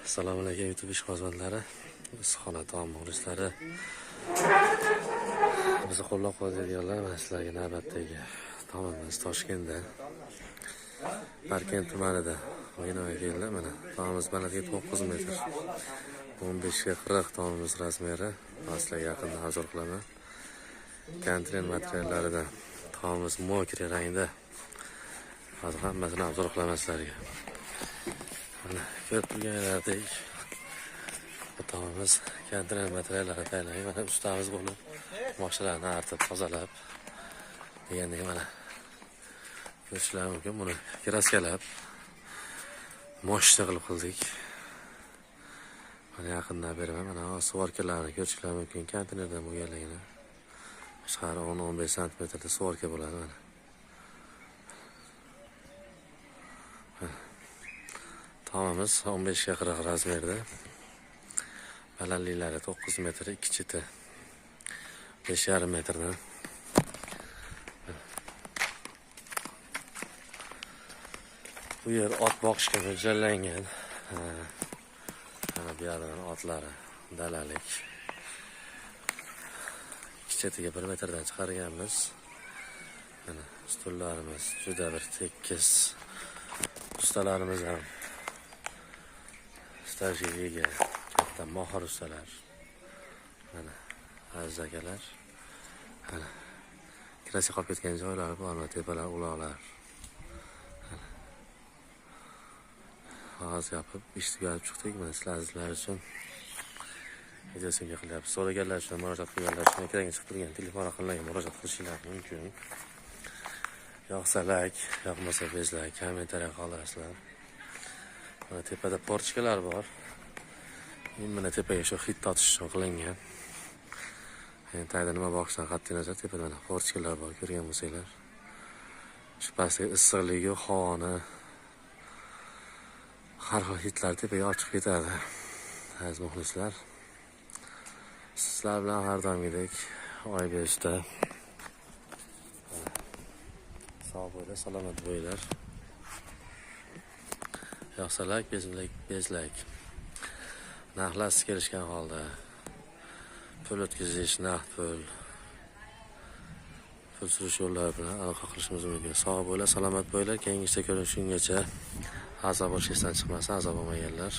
Assalomu alaykum YouTube ishqibozlari, issiqxona taom muxlislari. Bizni qo'llab-quvvatlaydiganlar va sizlarga navbatdagi taomimiz Toshkentda, Parkent tumanida o'yinaga keldi. Mana taomimiz balandligi 9 metr. 15 ga 40 taomimiz razmeri. Sizlarga yaqindan arzor qilaman. Kontren materiallaridan taomimiz mokri rangda. Hozir hammasini arzor qilaman sizlarga. Mana ko'rib turganlaridek bu taomimiz kontren materiallari tayyorlangan. Mana ustamiz bo'lib mashinalarni artib, tozalab degandek mana ko'rishingiz mumkin. Buni kraskalab moshina qilib qildik. Mana yaqindan beraman. Mana svorkalarni ko'rishingiz mumkin. Konteynerdan bo'lganligini. Shahar 10-15 santimetrda svorka bo'ladi mana. Taomimiz 15 ga 40 razmerda. Balandliklari 9 metr, 2 cheti 5,5 metrdan. Bu yer ot boqishga mo'ljallangan. Mana bu yerdan otlari dalalik. 2 chetiga 1 metrdan chiqarganmiz. Mana stullarimiz juda bir tekis. Ustalarimiz ham stajiga ega katta mohir ustalar. Mana aziz akalar. Mana kirasi qolib ketgan joylari bor, tepalar, uloqlar. Hozir yopib ishga olib chiqdik. Mana sizlar uchun videosiga qilyapmiz. So'raganlar uchun, murojaat qilganlar uchun ekranga chiqib turgan telefon raqamlariga murojaat qilishingiz mumkin. Yoqsa like, yoqmasa bezlak, kommentariya qoldirasizlar. Mana tepada porchkalar bor. Mana tepaga shu hid tortish uchun qilingan. Endi tayda nima boqishdan qat'iy nazar tepada mana porchkalar bor, ko'rgan bo'lsanglar. Shu pastdagi issiqligi, havoni har xil hidlar tepaga olib chiqib ketadi. Aziz muxlislar, sizlar bilan har doimgidek Oybek usta. Sog' bo'linglar, salomat bo'linglar. Yoqsa like, bezlak. Narxlasiz kelishgan holda pul o'tkazish, naqd pul surish yo'llari bilan aloqa qilishimiz mumkin. Sog' bo'linglar, salomat bo'linglar. Keyingi ko'rishgungacha azob bo'lishdan chiqmasin, azob bo'lmaganlar.